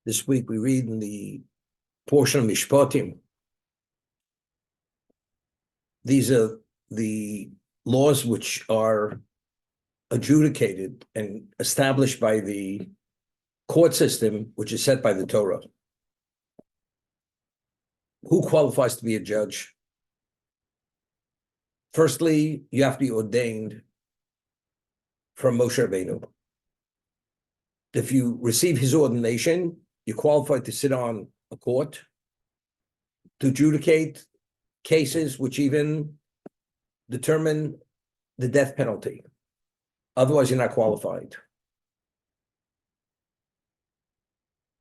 This week we read in the portion of Mishpatim. These are the laws which are adjudicated and established by the court system, which is set by the Torah. Who qualifies to be a judge? Firstly, you have to be ordained from Moshe Rabbeinu. If you receive his ordination, you're qualified to sit on a court to adjudicate cases which even determine the death penalty. Otherwise, you're not qualified.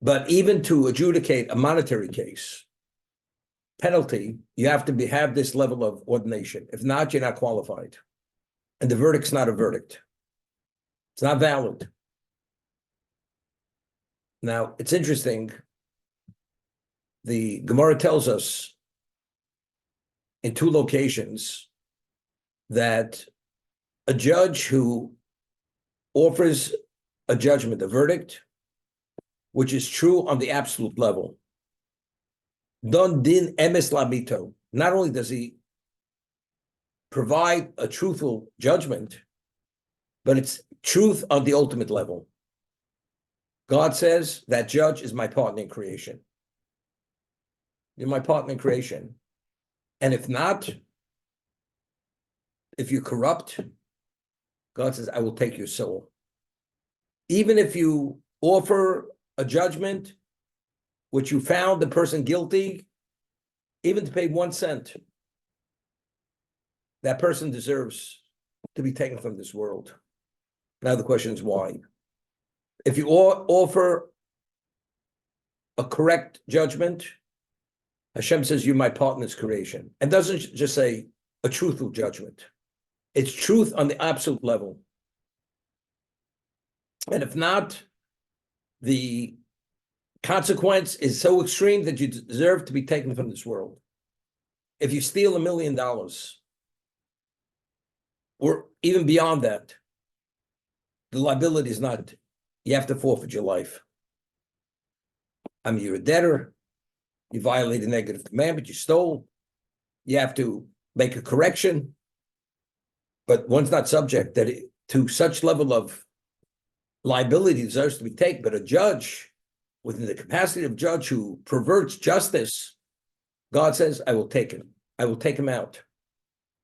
But even to adjudicate a monetary case, penalty, you have to have this level of ordination. If not, you're not qualified. And the verdict's not a verdict. It's not valid. Now, it's interesting. The Gemara tells us in two locations that a judge who offers a judgment, a verdict, which is true on the absolute level, don din emes lamito. Not only does he provide a truthful judgment, but it's truth on the ultimate level. God says that judge is my partner in creation. You're my partner in creation. And if not, if you corrupt, God says, I will take your soul. Even if you offer a judgment which you found the person guilty, even to pay 1 cent, that person deserves to be taken from this world. Now the question is why? If you offer a correct judgment, Hashem says, you're my partner's creation. And doesn't just say a truthful judgment. It's truth on the absolute level. And if not, the consequence is so extreme that you deserve to be taken from this world. If you steal $1 million, or even beyond that, the liability is not, you have to forfeit your life. I mean, you're a debtor, you violated a negative commandment, you stole, you have to make a correction, but one's not subject to such level of liability deserves to be taken. But a judge, within the capacity of judge who perverts justice, God says, I will take him. I will take him out.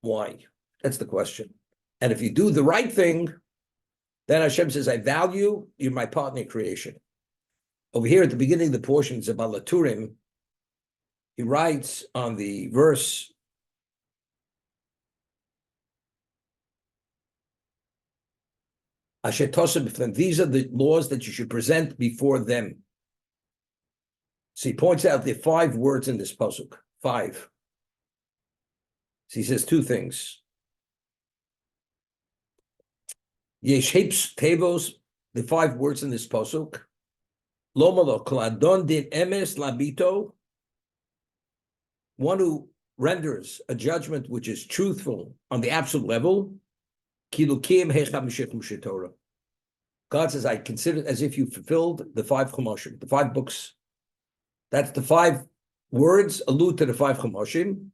Why? That's the question. And if you do the right thing, then Hashem says, I value, you're my partner in creation. Over here at the beginning of the portions of Balaturim, he writes on the verse, these are the laws that you should present before them. So he points out the 5 words in this pasuk. 5. So he says 2 things. Yesh tevos, the 5 words in this pasuk. Lomalo kladon din emes labito. One who renders a judgment which is truthful on the absolute level. God says, I consider it as if you fulfilled the 5 Chumoshim, the 5 books. That's the 5 words allude to the 5 Chumoshim.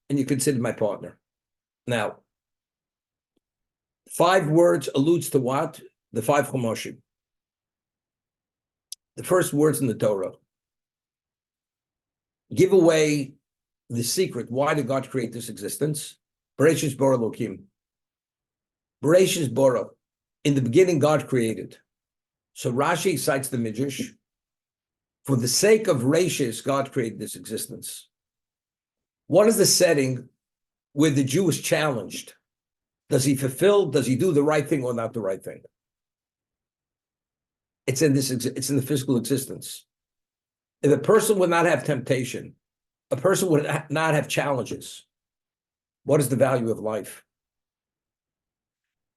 And you consider my partner. Now, 5 words alludes to what? The 5 Chumoshim. The first words in the Torah give away the secret. Why did God create this existence? Bereshis bara Elokim. Bereshis bara. In the beginning, God created. So Rashi cites the Midrash. For the sake of Reshis, God created this existence. What is the setting where the Jew is challenged? Does he fulfill? Does he do the right thing or not the right thing? It's in this. It's in the physical existence. If a person would not have temptation, a person would not have challenges, what is the value of life?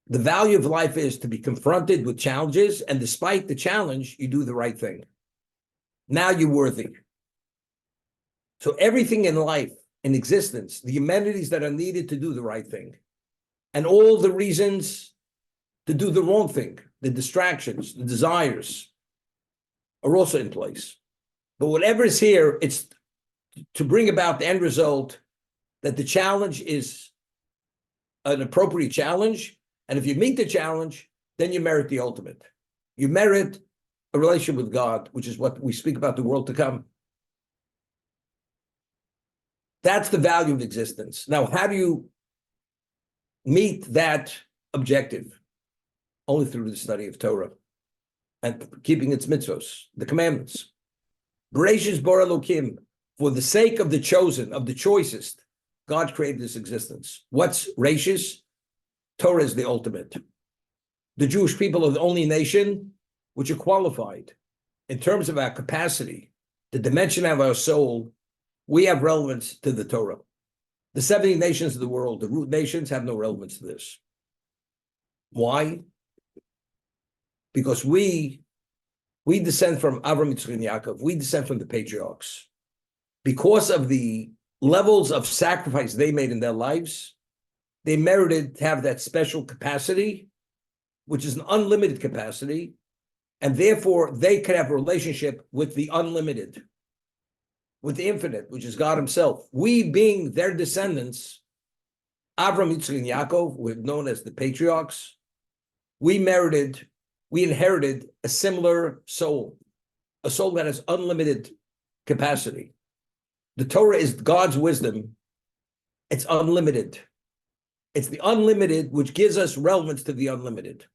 The value of life is to be confronted with challenges, and despite the challenge, you do the right thing. Now you're worthy. So everything in life, in existence, the amenities that are needed to do the right thing, and all the reasons to do the wrong thing. The distractions, the desires are also in place. But whatever is here, it's to bring about the end result that the challenge is an appropriate challenge. And if you meet the challenge, then you merit the ultimate. You merit a relationship with God, which is what we speak about the world to come. That's the value of existence. Now, how do you meet that objective? Only through the study of Torah and keeping its mitzvos, the commandments. Bereshis bara Elokim, for the sake of the chosen, of the choicest, God created this existence. What's Rashis? Torah is the ultimate. The Jewish people are the only nation which are qualified in terms of our capacity, the dimension of our soul. We have relevance to the Torah. The 70 nations of the world, the root nations, have no relevance to this. Why? Because we descend from Avraham, Yitzchak, and Yaakov. We descend from the patriarchs. Because of the levels of sacrifice they made in their lives, they merited to have that special capacity, which is an unlimited capacity, and therefore they could have a relationship with the unlimited, with the infinite, which is God himself. We, being their descendants, Avraham, Yitzchak, and Yaakov, we're known as the patriarchs, we inherited a similar soul, a soul that has unlimited capacity. The Torah is God's wisdom. It's unlimited. It's the unlimited which gives us relevance to the unlimited.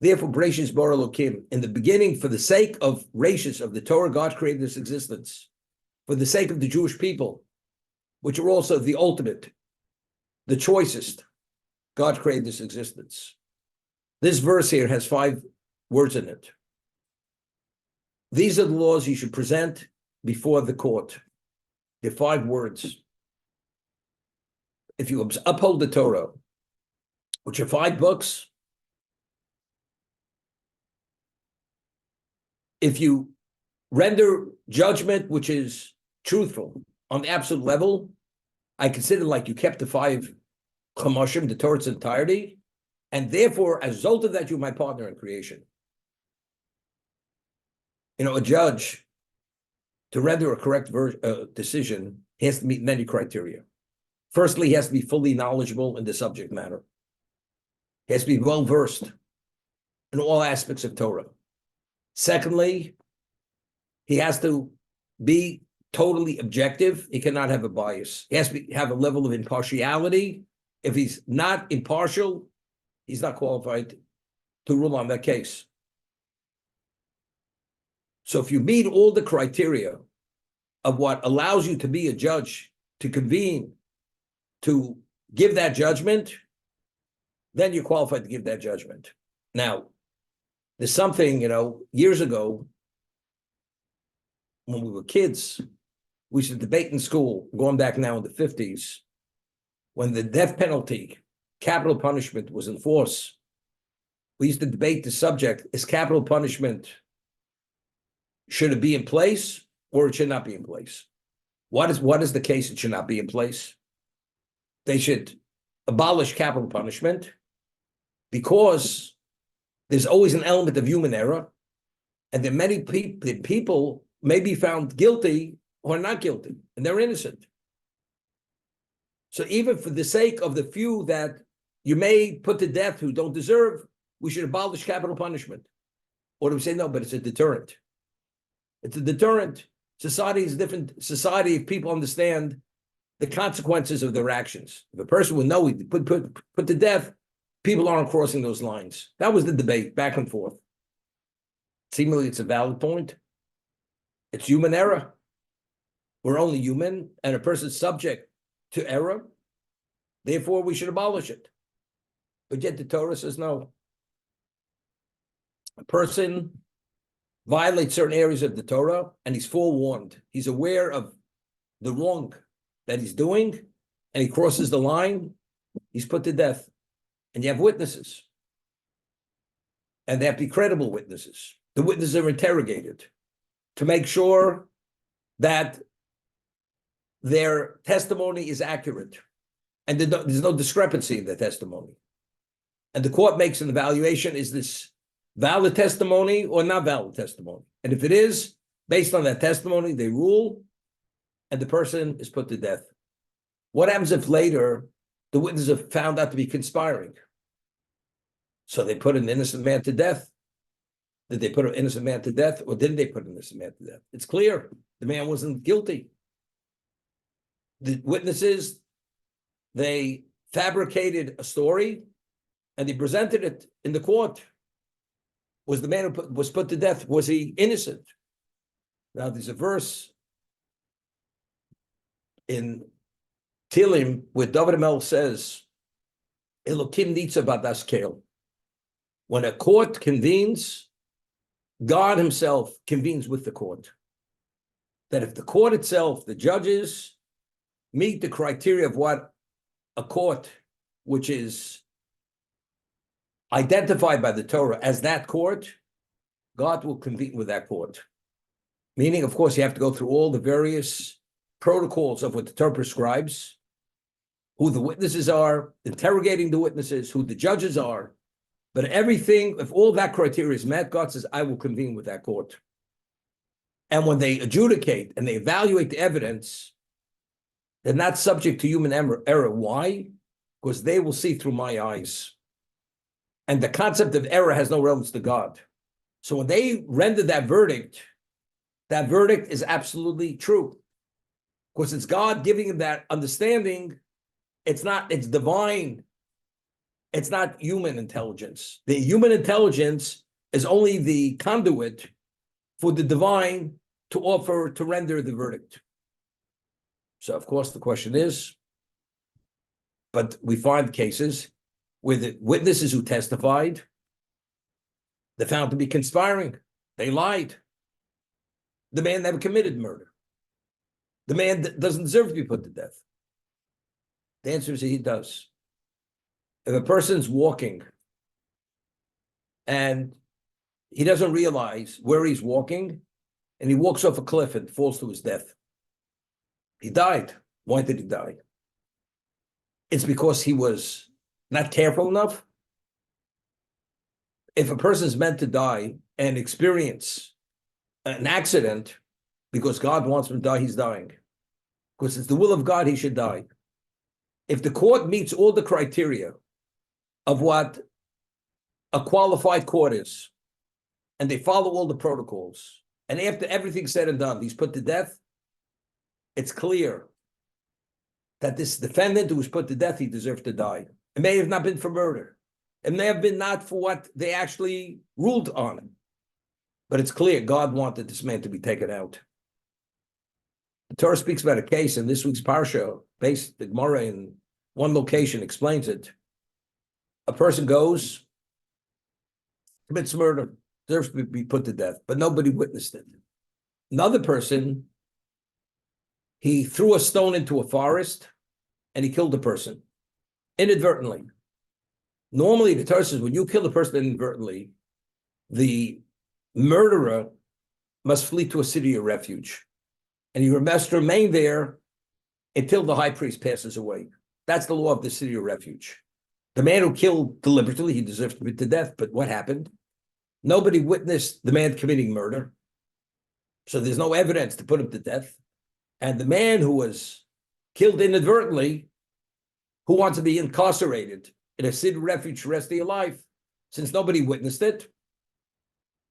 Therefore, Bereshis bara Elokim, in the beginning, for the sake of Rashis, of the Torah, God created this existence. For the sake of the Jewish people, which are also the ultimate, the choicest, God created this existence. This verse here has 5 words in it. These are the laws you should present before the court. They're 5 words. If you uphold the Torah, which are 5 books, if you render judgment which is truthful on the absolute level, I consider like you kept the 5 Chumashim, the Torah's entirety, and therefore, as a result of that, you're my partner in creation. You know, a judge, to render a correct decision, he has to meet many criteria. Firstly, he has to be fully knowledgeable in the subject matter. He has to be well-versed in all aspects of Torah. Secondly, he has to be totally objective. He cannot have a bias. He has to have a level of impartiality. If he's not impartial, he's not qualified to rule on that case. So if you meet all the criteria of what allows you to be a judge, to convene, to give that judgment, then you're qualified to give that judgment. Now, there's something, years ago, when we were kids, we used to debate in school, going back now in the 50s, when the death penalty, capital punishment was in force. We used to debate the subject, is capital punishment, should it be in place or it should not be in place? What is the case it should not be in place? They should abolish capital punishment because there's always an element of human error, and there are many people may be found guilty or not guilty, and they're innocent. So even for the sake of the few that you may put to death who don't deserve, we should abolish capital punishment. Or do we say no, but it's a deterrent? It's a deterrent. Society is a different society if people understand the consequences of their actions. If a person would know he put to death, people aren't crossing those lines. That was the debate, back and forth. Seemingly, it's a valid point. It's human error. We're only human, and a person's subject to error. Therefore, we should abolish it. But yet the Torah says no. A person violates certain areas of the Torah, and he's forewarned. He's aware of the wrong that he's doing, and he crosses the line, he's put to death. And you have witnesses. And they have to be credible witnesses. The witnesses are interrogated to make sure that their testimony is accurate and there's no discrepancy in the testimony. And the court makes an evaluation, is this valid testimony or not valid testimony? And if it is, based on that testimony, they rule, and the person is put to death. What happens if later the witnesses are found out to be conspiring? So they put an innocent man to death. Did they put an innocent man to death, or didn't they put an innocent man to death? It's clear the man wasn't guilty. The witnesses, they fabricated a story and they presented it in the court. Was the man who was put to death, was he innocent? Now there's a verse in Tehillim where David HaMelech says, Elokim nitza badas kel. When a court convenes, God himself convenes with the court. That if the court itself, the judges, meet the criteria of what a court, which is identified by the Torah as that court, God will convene with that court. Meaning, of course, you have to go through all the various protocols of what the Torah prescribes, who the witnesses are, interrogating the witnesses, who the judges are. But everything, if all that criteria is met, God says, I will convene with that court. And when they adjudicate and they evaluate the evidence, they're not subject to human error. Why? Because they will see through my eyes. And the concept of error has no relevance to God. So when they render that verdict is absolutely true. Because it's God giving them that understanding. It's divine. It's not human intelligence. The human intelligence is only the conduit for the divine to render the verdict. So, of course, the question is, but we find cases where the witnesses who testified, they're found to be conspiring. They lied. The man never committed murder. The man doesn't deserve to be put to death. The answer is he does. If a person's walking and he doesn't realize where he's walking, and he walks off a cliff and falls to his death, he died. Why did he die? It's because he was not careful enough. If a person is meant to die and experience an accident because God wants him to die, he's dying. Because it's the will of God he should die. If the court meets all the criteria of what a qualified court is, and they follow all the protocols, and after everything's said and done, he's put to death, it's clear that this defendant who was put to death, he deserved to die. It may have not been for murder. It may have been not for what they actually ruled on him. But it's clear God wanted this man to be taken out. The Torah speaks about a case in this week's Parsha, based the Gemara in one location explains it. A person goes, commits murder, deserves to be put to death, but nobody witnessed it. Another person, he threw a stone into a forest and he killed a person inadvertently. Normally, the Torah says when you kill a person inadvertently, the murderer must flee to a city of refuge. And he must remain there until the high priest passes away. That's the law of the city of refuge. The man who killed deliberately, he deserves to be put to death. But what happened? Nobody witnessed the man committing murder. So there's no evidence to put him to death. And the man who was killed inadvertently, who wants to be incarcerated in a city of refuge the rest of your life, since nobody witnessed it,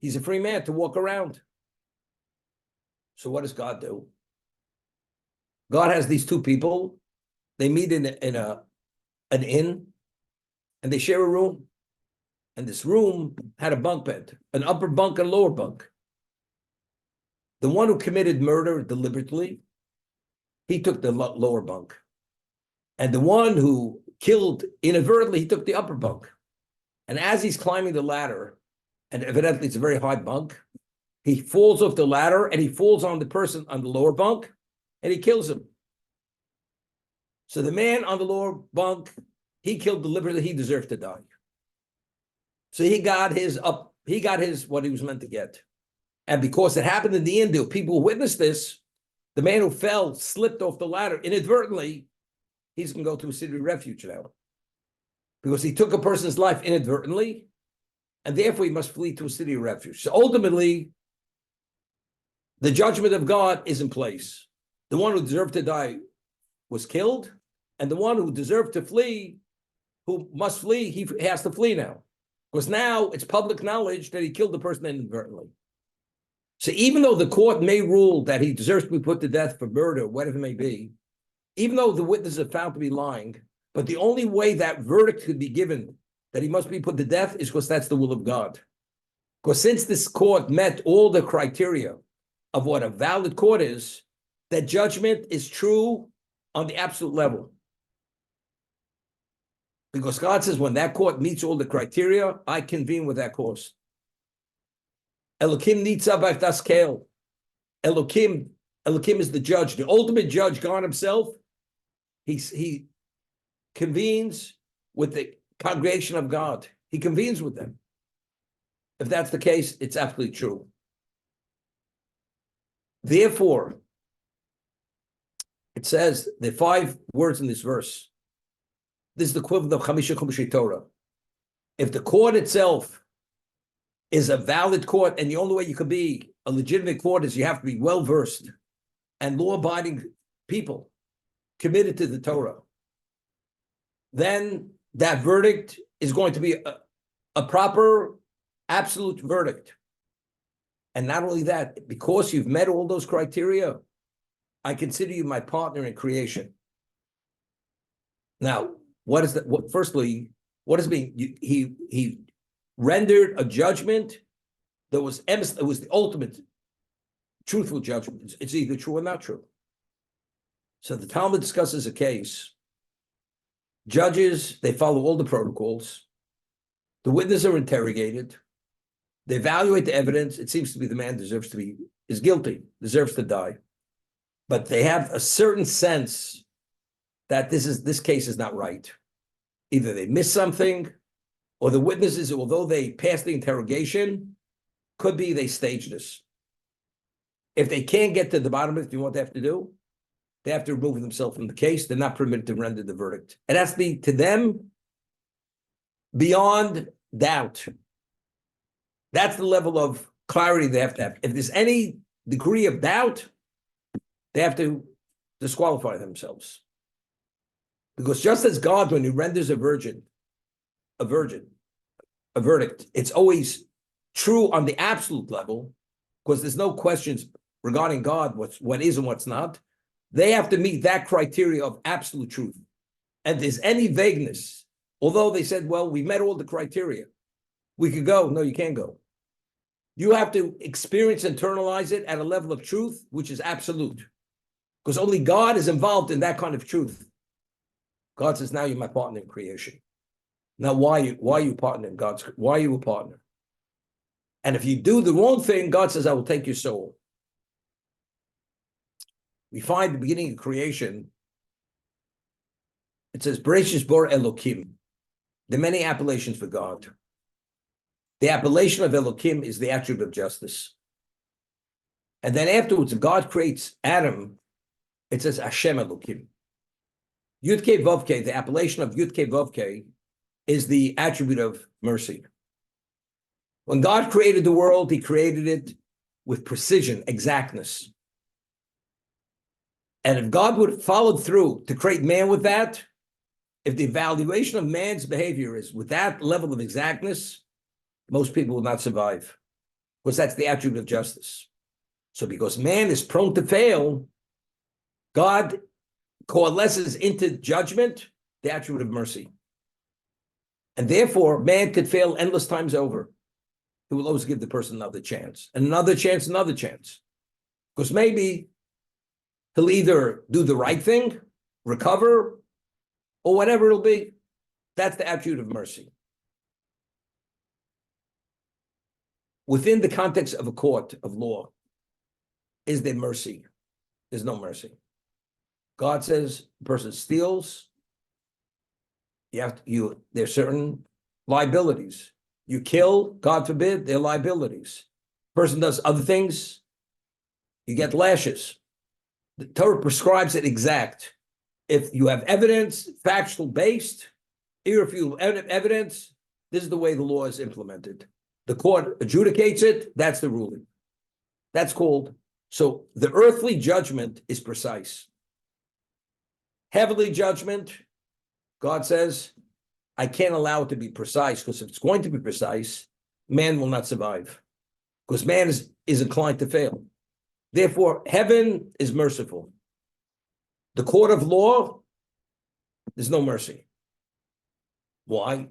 he's a free man to walk around. So what does God do? God has these two people. They meet in an inn, and they share a room. And this room had a bunk bed, an upper bunk and a lower bunk. The one who committed murder deliberately, he took the lower bunk. And the one who killed inadvertently, he took the upper bunk. And as he's climbing the ladder, and evidently it's a very high bunk, he falls off the ladder and he falls on the person on the lower bunk and he kills him. So the man on the lower bunk, he killed deliberately, he deserved to die. So he got his what he was meant to get. And because it happened in the end, there were people who witnessed this, the man who fell, slipped off the ladder inadvertently, he's going to go to a city of refuge now. because he took a person's life inadvertently, and therefore he must flee to a city of refuge. So ultimately, the judgment of God is in place. The one who deserved to die was killed, and the one who deserved to flee, who must flee, he has to flee now. Because now it's public knowledge that he killed the person inadvertently. So even though the court may rule that he deserves to be put to death for murder, whatever it may be, even though the witnesses are found to be lying, but the only way that verdict could be given that he must be put to death is because that's the will of God. Because since this court met all the criteria of what a valid court is, that judgment is true on the absolute level. Because God says, when that court meets all the criteria, I convene with that cause. Elokim nitzav b'achdas kel. Elokim is the judge, the ultimate judge, God himself. He convenes with the congregation of God. He convenes with them. If that's the case, it's absolutely true. Therefore, it says the 5 words in this verse. This is the equivalent of Chamisha Chumashei Torah. If the court itself is a valid court, and the only way you can be a legitimate court is you have to be well-versed and law-abiding people committed to the Torah, then that verdict is going to be a proper, absolute verdict. And not only that, because you've met all those criteria, I consider you my partner in creation. Now, what is that? Firstly, what does it mean? He rendered a judgment that was it was the ultimate truthful judgment. It's either true or not true. So the Talmud discusses a case. Judges, they follow all the protocols. The witnesses are interrogated. They evaluate the evidence. It seems to be the man is guilty, deserves to die. But they have a certain sense that this case is not right. Either they missed something, or the witnesses, although they passed the interrogation, could be they staged this. If they can't get to the bottom of it, you know what they have to do? They have to remove themselves from the case. They're not permitted to render the verdict. It has to be, to them, beyond doubt. That's the level of clarity they have to have. If there's any degree of doubt, they have to disqualify themselves. Because just as God, when he renders a verdict, it's always true on the absolute level, because there's no questions regarding God, what is and what's not. They have to meet that criteria of absolute truth. And if there's any vagueness, although they said, well, we met all the criteria, we could go. No, you can't go. You have to experience, internalize it at a level of truth, which is absolute. Because only God is involved in that kind of truth. God says, now you're my partner in creation. Now, why are you partner in God's? Why are you a partner? And if you do the wrong thing, God says, I will take your soul. We find the beginning of creation, it says, Bereshis Bor Elokim. There are many appellations for God. The appellation of Elokim is the attribute of justice. And then afterwards, God creates Adam, it says Hashem Elokim. Yud-Kei Vav-Kei, the appellation of Yud-Kei Vav-Kei is the attribute of mercy. When God created the world, he created it with precision, exactness. And if God would have followed through to create man with that, if the evaluation of man's behavior is with that level of exactness, most people will not survive, because that's the attribute of justice. So because man is prone to fail, God coalesces into judgment the attribute of mercy. And therefore, man could fail endless times over. He will always give the person another chance, and another chance, another chance. Because maybe he'll either do the right thing, recover, or whatever it'll be. That's the attribute of mercy. Within the context of a court of law, is there mercy? There's no mercy. God says the person steals, there's certain liabilities. You kill, God forbid, there are liabilities. Person does other things, you get lashes. The Torah prescribes it exact. If you have evidence, factual based, irrefutable evidence. This is the way the law is implemented. The court adjudicates it. That's the ruling. That's called. So the earthly judgment is precise. Heavenly judgment, God says, I can't allow it to be precise, because if it's going to be precise, man will not survive, because man is inclined to fail. Therefore, heaven is merciful. The court of law, there's no mercy. Why?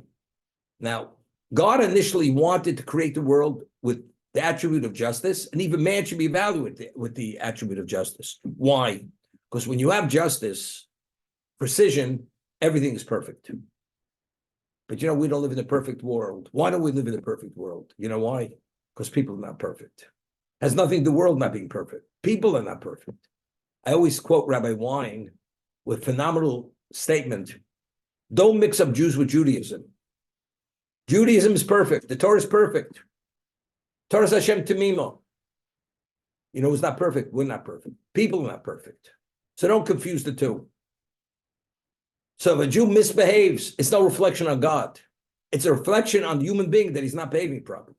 Now, God initially wanted to create the world with the attribute of justice, and even man should be evaluated with the attribute of justice. Why? Because when you have justice, precision, everything is perfect. But you know, we don't live in a perfect world. Why don't we live in a perfect world? You know why? Because people are not perfect. It has nothing to do with the world not being perfect. People are not perfect. I always quote Rabbi Wein with phenomenal statement: don't mix up Jews with Judaism. Judaism is perfect. The Torah is perfect. Torah Hashem Tamima. You know who's not perfect? We're not perfect. People are not perfect. So don't confuse the two. So if a Jew misbehaves, it's no reflection on God. It's a reflection on the human being that he's not behaving properly.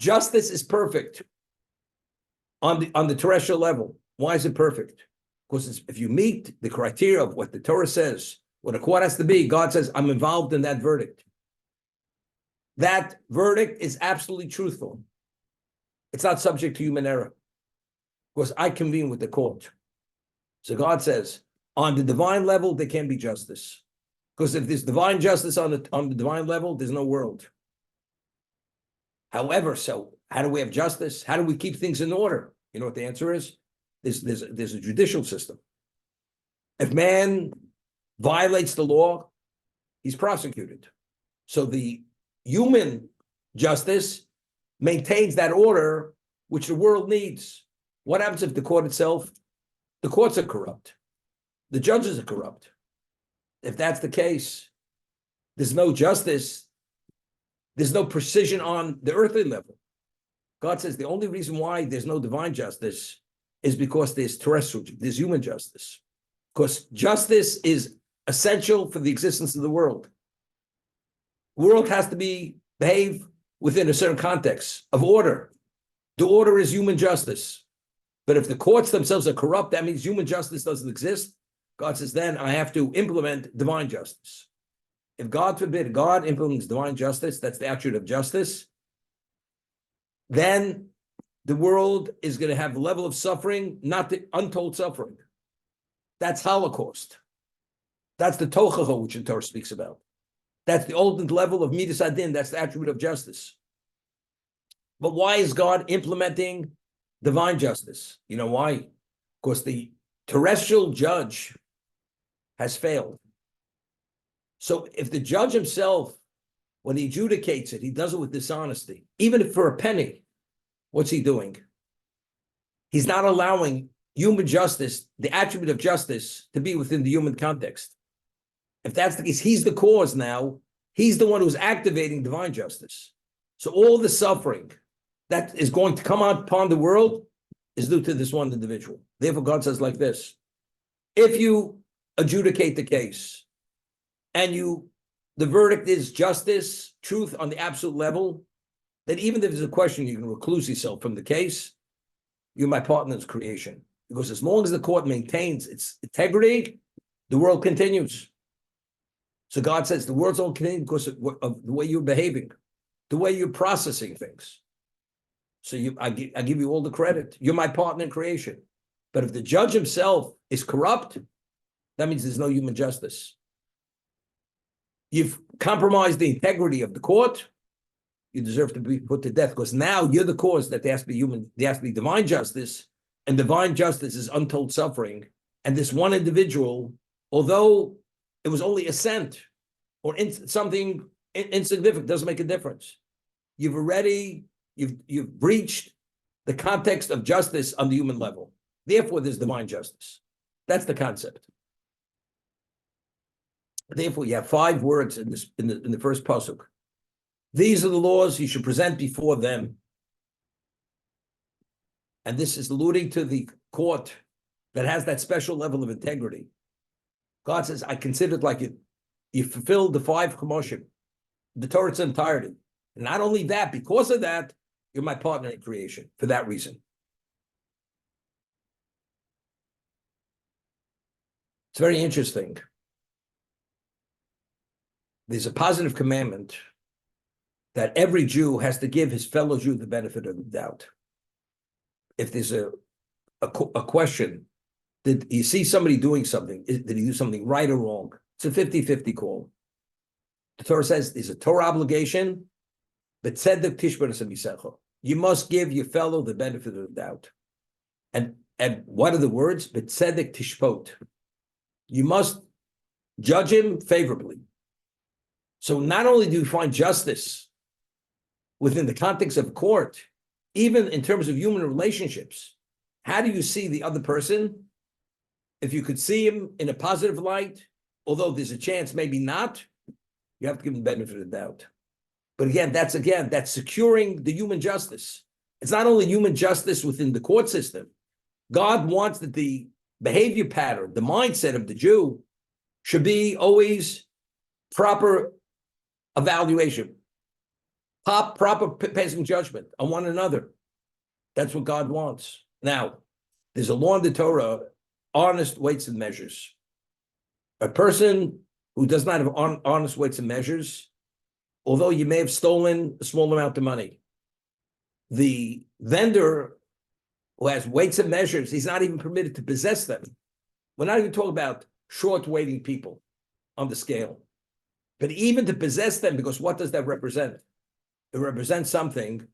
Justice is perfect on the terrestrial level. Why is it perfect? Because if you meet the criteria of what the Torah says, what a court has to be, God says, I'm involved in that verdict. That verdict is absolutely truthful. It's not subject to human error, because I convene with the court. So God says, on the divine level, there can be justice. Because if there's divine justice on the divine level, there's no world. However, so how do we have justice? How do we keep things in order? You know what the answer is? There's a judicial system. If man violates the law, he's prosecuted. So the human justice maintains that order which the world needs. What happens if the court itself? The courts are corrupt. The judges are corrupt. If that's the case, there's no justice. There's no precision on the earthly level. God says the only reason why there's no divine justice is because there's terrestrial, there's human justice. Because justice is essential for the existence of the world. The world has to behave within a certain context of order. The order is human justice. But if the courts themselves are corrupt, that means human justice doesn't exist. God says, then I have to implement divine justice. If God forbid, God implements divine justice, that's the attribute of justice, then the world is going to have a level of suffering, not the untold suffering. That's Holocaust. That's the Tochacha, which the Torah speaks about. That's the ultimate level of Midas Adin. That's the attribute of justice. But why is God implementing divine justice? You know why? Because the terrestrial judge has failed. So if the judge himself, when he adjudicates it, he does it with dishonesty, even if for a penny, what's he doing? He's not allowing human justice, the attribute of justice, to be within the human context. If that's the case, he's the cause now. He's the one who's activating divine justice. So all the suffering that is going to come upon the world is due to this one individual. Therefore, God says like this: if you adjudicate the case and the verdict is justice, truth on the absolute level, then even if there's a question, you can recluse yourself from the case. You're my partner in creation. Because as long as the court maintains its integrity, the world continues. So God says the world's only continuing because of the way you're behaving, the way you're processing things. So I give you all the credit. You're my partner in creation. But if the judge himself is corrupt, that means there's no human justice. You've compromised the integrity of the court. You deserve to be put to death, because now you're the cause that there has to be divine justice, and divine justice is untold suffering. And this one individual, although it was only a cent or something insignificant, doesn't make a difference. You've breached the context of justice on the human level. Therefore, there's divine justice. That's the concept. Therefore, you have 5 words in the first pasuk. These are the laws you should present before them. And this is alluding to the court that has that special level of integrity. God says, I consider it like you fulfilled the 5 Chemoshim, the Torah's entirety. And not only that, because of that, you're my partner in creation for that reason. It's very interesting. There's a positive commandment that every Jew has to give his fellow Jew the benefit of the doubt. If there's a question, did you see somebody doing something? Did he do something right or wrong? It's a 50-50 call. The Torah says there's a Torah obligation, but tzedek tishbar. You must give your fellow the benefit of the doubt. And what are the words? But tzedek tishpot. You must judge him favorably. So not only do you find justice within the context of court, even in terms of human relationships, how do you see the other person? If you could see him in a positive light, although there's a chance maybe not, you have to give him the benefit of the doubt. But again, that's securing the human justice. It's not only human justice within the court system. God wants that the behavior pattern, the mindset of the Jew should be always proper evaluation, proper passing judgment on one another. That's what God wants. Now, there's a law in the Torah, honest weights and measures. A person who does not have honest weights and measures, although you may have stolen a small amount of money, the vendor who has weights and measures, he's not even permitted to possess them. We're not even talking about short weighting people on the scale. But even to possess them, because what does that represent? It represents something,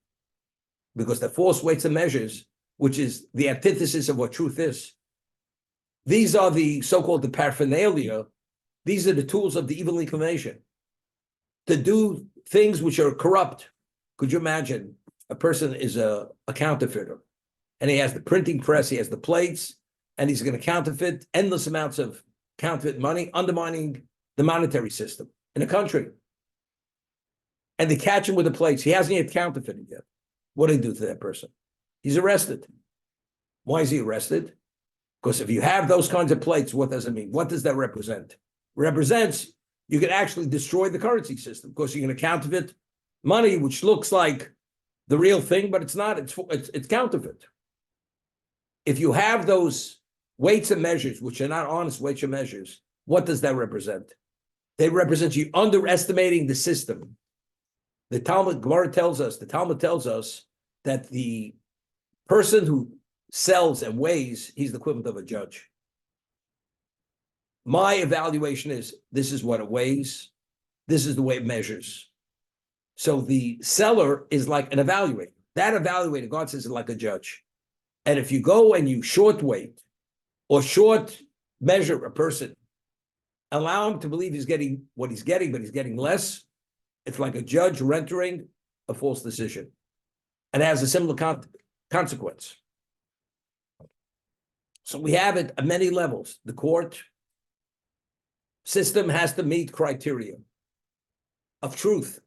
because they're false weights and measures, which is the antithesis of what truth is. These are the so-called the paraphernalia. These are the tools of the evil inclination to do things which are corrupt. Could you imagine a person is a counterfeiter, and he has the printing press, he has the plates, and he's going to counterfeit endless amounts of counterfeit money, undermining the monetary system in a country. And they catch him with the plates. He hasn't yet counterfeited yet. What do they do to that person? He's arrested. Why is he arrested? Because if you have those kinds of plates, what does it mean? What does that represent? It represents you can actually destroy the currency system, because you're going to counterfeit money, which looks like the real thing, but it's not. It's counterfeit. If you have those weights and measures, which are not honest weights and measures, what does that represent? They represent you underestimating the system. The Talmud tells us that the person who sells and weighs, he's the equivalent of a judge. My evaluation is, this is what it weighs, this is the way it measures. So the seller is like an evaluator. That evaluator, God says, is like a judge. And if you go and you short weight or short measure a person, allow him to believe he's getting what he's getting, but he's getting less, it's like a judge rendering a false decision. And it has a similar consequence. So we have it at many levels. The court system has to meet criteria of truth.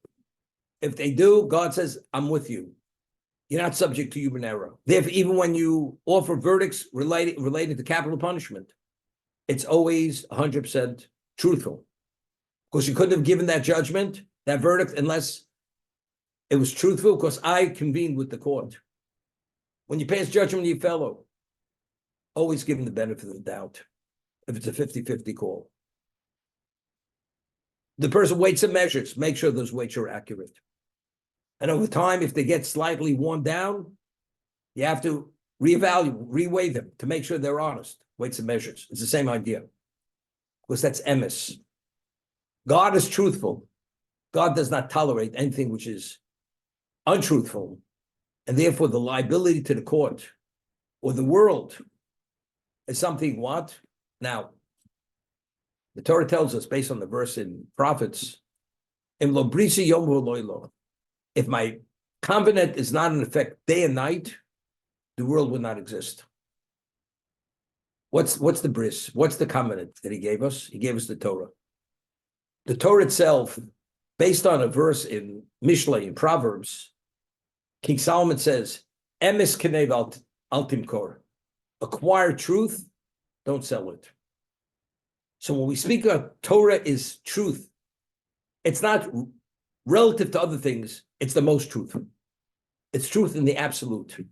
If they do, God says, I'm with you. You're not subject to human error. Therefore, even when you offer verdicts related to capital punishment, it's always 100% truthful. Because you couldn't have given that judgment, that verdict, unless it was truthful, because I convened with the court. When you pass judgment to your fellow, always give him the benefit of the doubt, if it's a 50-50 call. The person weights and measures, make sure those weights are accurate. And over time, if they get slightly worn down, you have to reevaluate, reweigh them to make sure they're honest. Weights and measures. It's the same idea. Because that's emes. God is truthful. God does not tolerate anything which is untruthful. And therefore, the liability to the court or the world is something what? Now, the Torah tells us, based on the verse in Prophets, "Im lo brisi yom v'loilo." If my covenant is not in effect day and night, the world would not exist. What's the bris? What's the covenant that he gave us? He gave us the Torah. The Torah itself, based on a verse in Mishlei, in Proverbs, King Solomon says, "Emes kenev al timkor." Acquire truth, don't sell it. So when we speak of Torah is truth, it's not relative to other things. It's the most truth. It's truth in the absolute.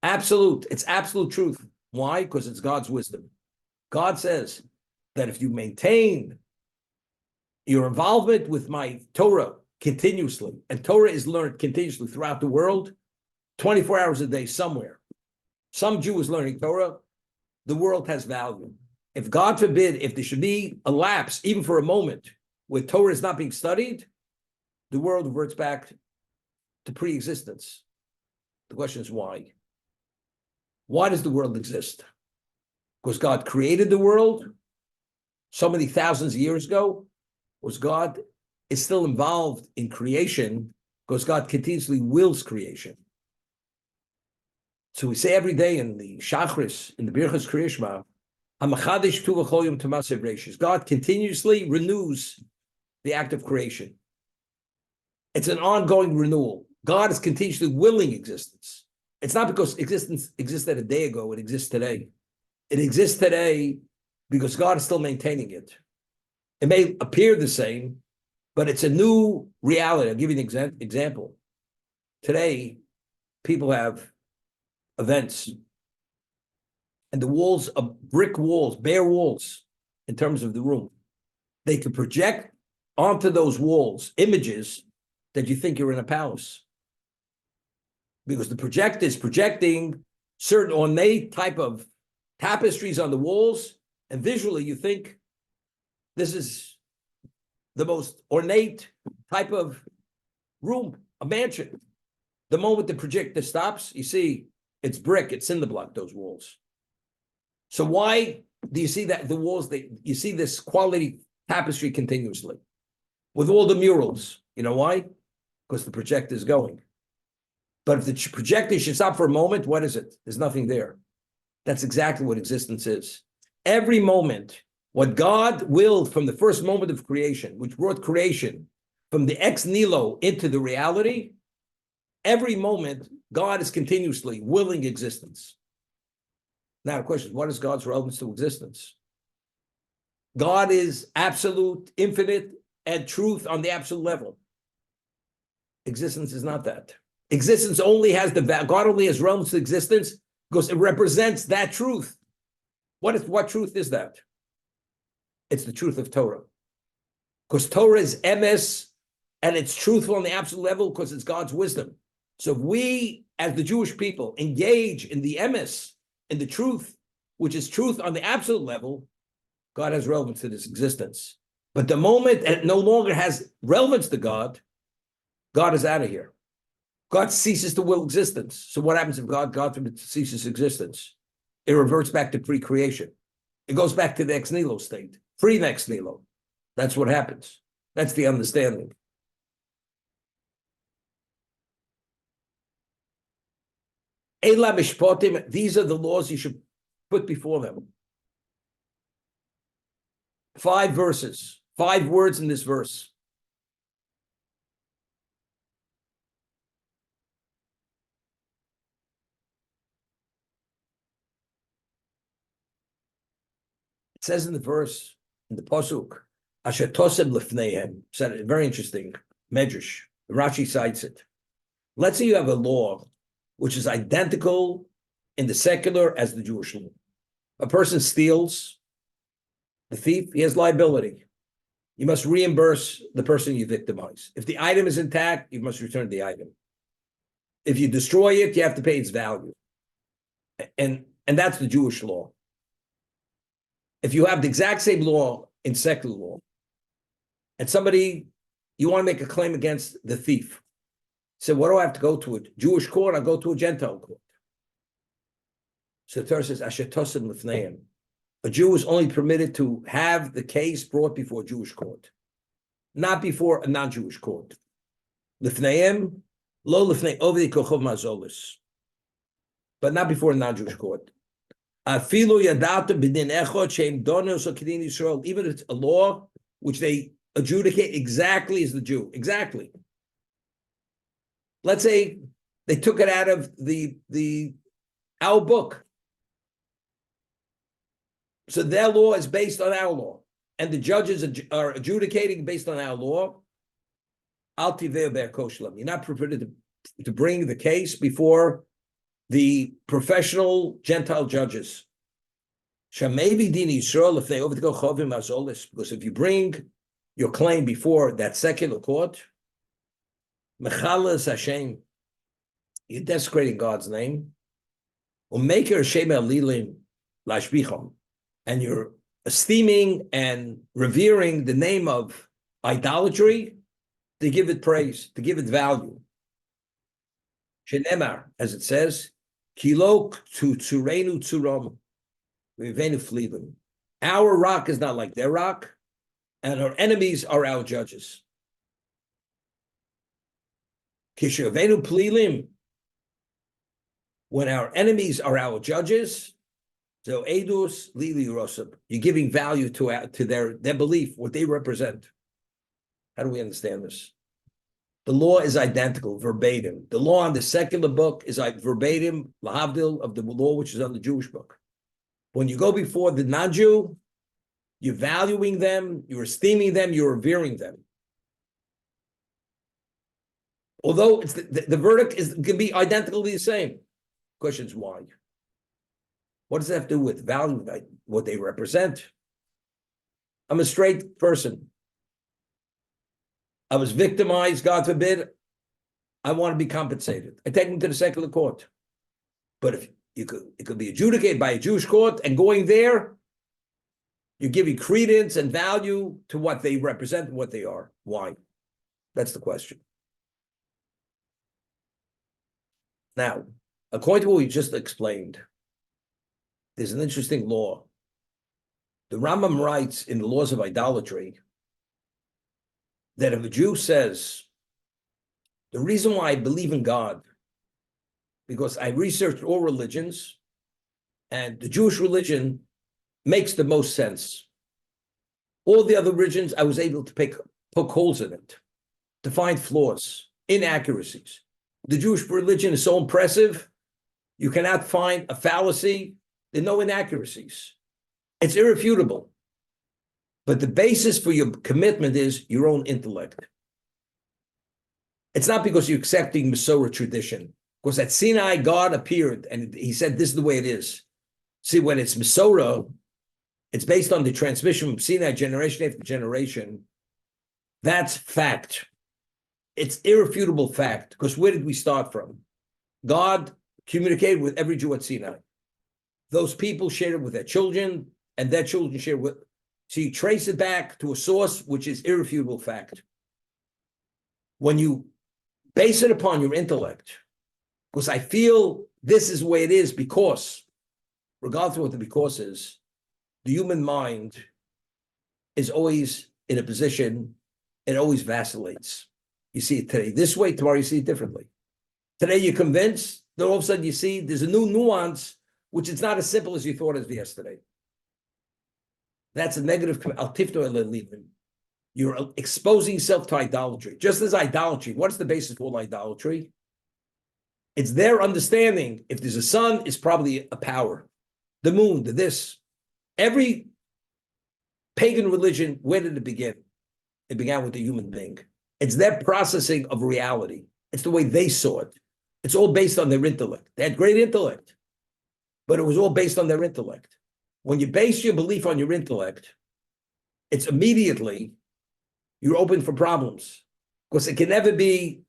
Absolute. It's absolute truth. Why? Because it's God's wisdom. God says that if you maintain your involvement with my Torah continuously, and Torah is learned continuously throughout the world, 24 hours a day somewhere. Some Jew is learning Torah, the world has value. If God forbid, if there should be a lapse, even for a moment, where Torah is not being studied, the world reverts back to pre-existence. The question is why? Why does the world exist? Because God created the world so many thousands of years ago? Was God is still involved in creation because God continuously wills creation. So we say every day in the Shachris, in the Birchas Kriya Shema, God continuously renews the act of creation. It's an ongoing renewal. God is continuously willing existence. It's not because existence existed a day ago, it exists today. It exists today because God is still maintaining it. It may appear the same, but it's a new reality. I'll give you an example. Today, people have events, and the walls are brick walls, bare walls, in terms of the room. They can project onto those walls images that you think you're in a palace. Because the projector is projecting certain ornate type of tapestries on the walls, and visually you think this is the most ornate type of room, a mansion. The moment the projector stops, you see it's brick, it's cinder block, those walls. So why do you see that the walls, you see this quality tapestry continuously with all the murals? You know why? Because the projector is going. But if the projector should stop for a moment, what is it? There's nothing there. That's exactly what existence is. Every moment, what God willed from the first moment of creation, which brought creation from the ex nihilo into the reality, every moment, God is continuously willing existence. Now the question is, what is God's relevance to existence? God is absolute, infinite, and truth on the absolute level. Existence is not that. Existence only has God only has relevance to existence because it represents that truth. What truth is that? It's the truth of Torah. Because Torah is emes, and it's truthful on the absolute level because it's God's wisdom. So if we, as the Jewish people, engage in the emes, in the truth, which is truth on the absolute level, God has relevance to this existence. But the moment it no longer has relevance to God, God is out of here. God ceases to will existence. So what happens if God ceases existence? It reverts back to pre-creation. It goes back to the ex nihilo state, pre-ex nihilo. That's what happens. That's the understanding. Eila mishpatim, these are the laws you should put before them. 5 verses, 5 words in this verse. It says in the verse, in the pasuk, Asher tosem lefneihem, said very interesting, medrash. Rashi cites it. Let's say you have a law which is identical in the secular as the Jewish law. A person steals, the thief, he has liability. You must reimburse the person you victimize. If the item is intact, you must return the item. If you destroy it, you have to pay its value. And that's the Jewish law. If you have the exact same law in secular law, and somebody, you want to make a claim against the thief, so what do I have to go to, a Jewish court? I go to a Gentile court. So the Torah says, Asher tosem lefneihem. A Jew is only permitted to have the case brought before a Jewish court, not before a non-Jewish court. Lefneihem, lo lefnei ovdei kochov mazolis, but not before a non-Jewish court. Even if it's a law which they adjudicate exactly as the Jew, exactly. Let's say they took it out of our book. So their law is based on our law, and the judges are adjudicating based on our law. Al tivei ber koshlam. You're not prepared to bring the case before the professional Gentile judges. Shamaybe din Yisrael, if they overgo chovim azolis, because if you bring your claim before that secular court, mechalas Hashem, you're desecrating God's name. Umeker Shem Elilim lashbicham, and you're esteeming and revering the name of idolatry to give it praise, to give it value. Shenemar, as it says, Kilok tu tsurenu tsuram, vivenu fleelim. Our rock is not like their rock, and our enemies are our judges. Kishavenu plelim. When our enemies are our judges, so edus lili rosab, you're giving value to their belief, what they represent. How do we understand this? The law is identical, verbatim. The law on the secular book is like verbatim, lahavdil, of the law which is on the Jewish book. When you go before the non-Jew, you're valuing them, you're esteeming them, you're revering them. Although it's the verdict can be identically the same. Question is why? What does that have to do with value, what they represent? I'm a straight person. I was victimized, God forbid. I want to be compensated. I take them to the secular court. But if it could be adjudicated by a Jewish court, and going there, you're giving credence and value to what they represent and what they are. Why? That's the question. Now, according to what we just explained, there's an interesting law. The Rambam writes in the laws of idolatry that if a Jew says, the reason why I believe in God, because I researched all religions, and the Jewish religion makes the most sense. All the other religions, I was able to poke holes in it, to find flaws, inaccuracies. The Jewish religion is so impressive, you cannot find a fallacy, there are no inaccuracies. It's irrefutable. But the basis for your commitment is your own intellect. It's not because you're accepting Masorah tradition. Because at Sinai, God appeared and he said, this is the way it is. See, when it's Masorah, it's based on the transmission from Sinai generation after generation. That's fact. It's irrefutable fact. Because where did we start from? God communicated with every Jew at Sinai. Those people shared it with their children, and their children shared with. So you trace it back to a source which is irrefutable fact. When you base it upon your intellect, because I feel this is the way it is because, regardless of what the because is, the human mind is always in a position, it always vacillates. You see it today this way, tomorrow you see it differently. Today you're convinced, then all of a sudden you see there's a new nuance, which is not as simple as you thought it was yesterday. That's a negative. You're exposing yourself to idolatry. Just as idolatry, what's the basis for all idolatry? It's their understanding. If there's a sun, it's probably a power. The moon, the this. Every pagan religion, where did it begin? It began with the human being. It's their processing of reality. It's the way they saw it. It's all based on their intellect. They had great intellect, but it was all based on their intellect. When you base your belief on your intellect, it's immediately you're open for problems because it can never be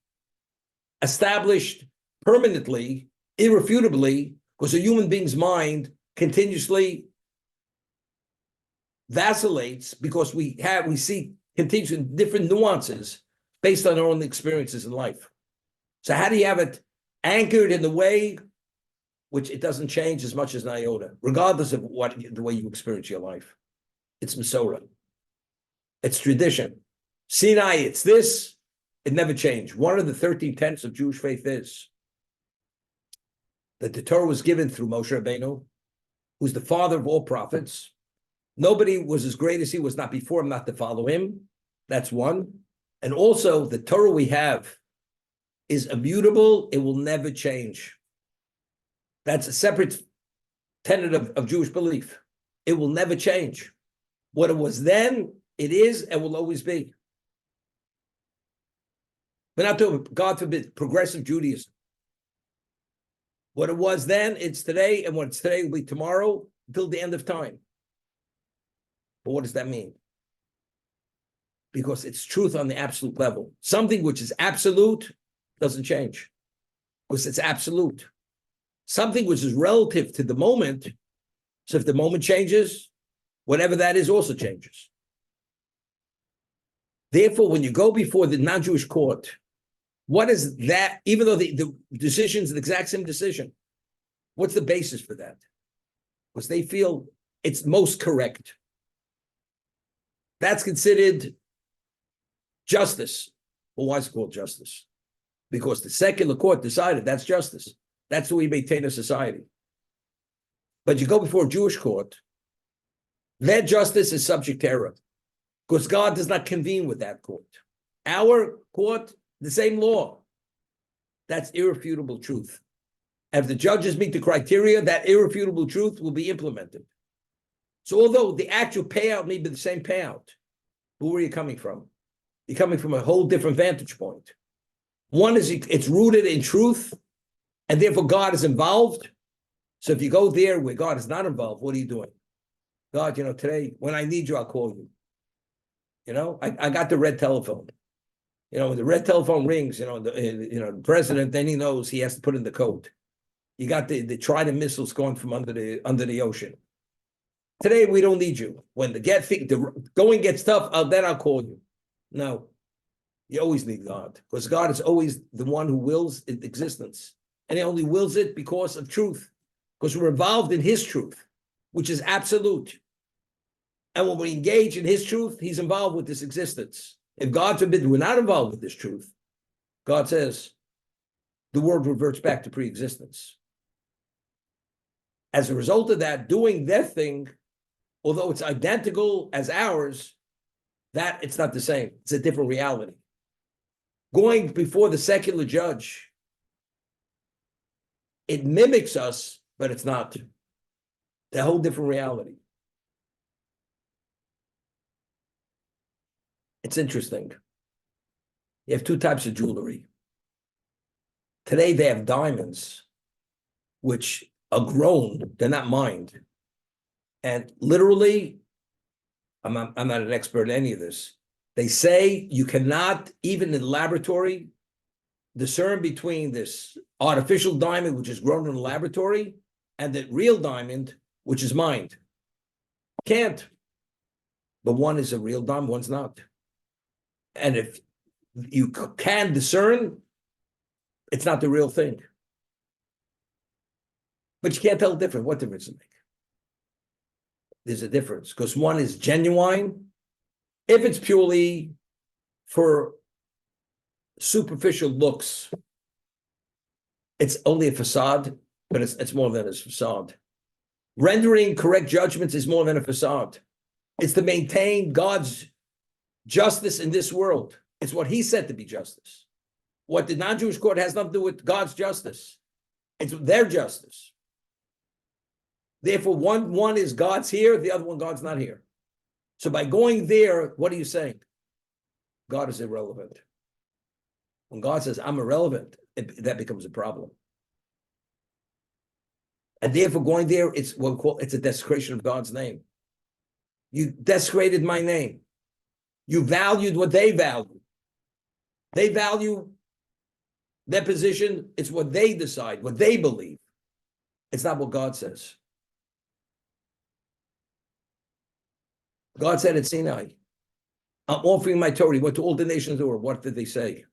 established permanently, irrefutably, because a human being's mind continuously vacillates because we see continuous different nuances based on our own experiences in life. So how do you have it anchored in the way which it doesn't change as much as an iota, regardless of the way you experience your life? It's Masorah. It's tradition. Sinai, it's this. It never changed. One of the 13 tenets of Jewish faith is that the Torah was given through Moshe Rabbeinu, who's the father of all prophets. Nobody was as great as he was, not before him, not to follow him. That's one. And also, the Torah we have is immutable. It will never change. That's a separate tenet of Jewish belief. It will never change. What it was then, it is and will always be. We're not talking, God forbid, progressive Judaism. What it was then, it's today, and what it's today will be tomorrow until the end of time. But what does that mean? Because it's truth on the absolute level. Something which is absolute doesn't change, because it's absolute. Something which is relative to the moment, so if the moment changes, whatever that is also changes. Therefore, when you go before the non-Jewish court, what is that, even though the decision is the exact same decision, what's the basis for that? Because they feel it's most correct. That's considered justice. Well, why is it called justice? Because the secular court decided that's justice. That's the way we maintain a society. But you go before a Jewish court, their justice is subject to error, because God does not convene with that court. Our court, the same law. That's irrefutable truth. If the judges meet the criteria, that irrefutable truth will be implemented. So although the actual payout may be the same payout, who are you coming from? You're coming from a whole different vantage point. One is it's rooted in truth, and therefore God is involved. So if you go there where God is not involved, what are you doing? God, today, when I need you, I'll call you. I got the red telephone. When the red telephone rings, the president, then he knows he has to put in the code. You got the Trident missiles going from under the ocean. Today, we don't need you. When the going gets tough, then I'll call you. No, you always need God, because God is always the one who wills existence. And he only wills it because of truth, because we're involved in his truth, which is absolute. And when we engage in his truth, he's involved with this existence. If God forbid we're not involved with this truth, God says the world reverts back to pre-existence. As a result of that, doing their thing, although it's identical as ours, that it's not the same. It's a different reality. Going before the secular judge, it mimics us, but it's not. It's a whole different reality. It's interesting. You have two types of jewelry. Today they have diamonds, which are grown, they're not mined. And literally, I'm not an expert in any of this. They say you cannot, even in the laboratory, discern between this artificial diamond, which is grown in a laboratory, and the real diamond, which is mined. Can't. But one is a real diamond, one's not. And if you can discern, it's not the real thing. But you can't tell the difference. What difference does it make? There's a difference, because one is genuine. If it's purely for superficial looks, it's only a facade, but it's more than a facade. Rendering correct judgments is more than a facade. It's to maintain God's justice in this world. It's what he said to be justice. What the non-Jewish court has nothing to do with God's justice. It's their justice. Therefore, one is God's here, the other one, God's not here. So by going there, what are you saying? God is irrelevant. When God says, I'm irrelevant, that becomes a problem. And therefore, going there, it's a desecration of God's name. You desecrated my name. You valued what they value. They value their position. It's what they decide, what they believe. It's not what God says. God said at Sinai, I'm offering my Torah. He went to all the nations of the world. What did they say?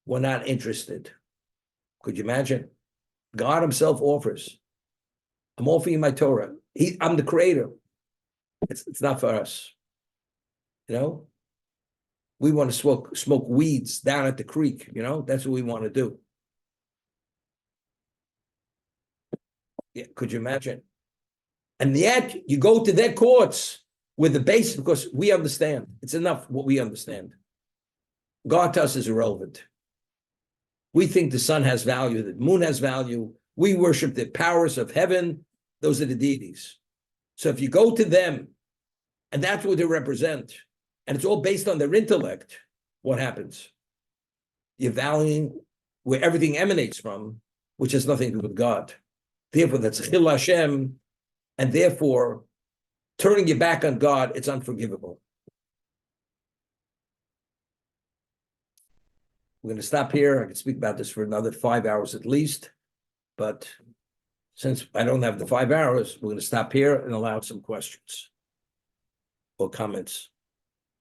We're not interested. Could you imagine? God himself offers. I'm offering my Torah. I'm the creator. It's not for us. We want to smoke weeds down at the creek. That's what we want to do. Yeah, could you imagine? And yet you go to their courts with the basis, because we understand. It's enough what we understand. God to us is irrelevant. We think the sun has value, the moon has value. We worship the powers of heaven. Those are the deities. So if you go to them, and that's what they represent, and it's all based on their intellect, what happens? You're valuing where everything emanates from, which has nothing to do with God. Therefore, that's Chil Hashem, and therefore, turning your back on God, it's unforgivable. We're going to stop here. I can speak about this for another 5 hours at least, but since I don't have the 5 hours, we're going to stop here and allow some questions or comments.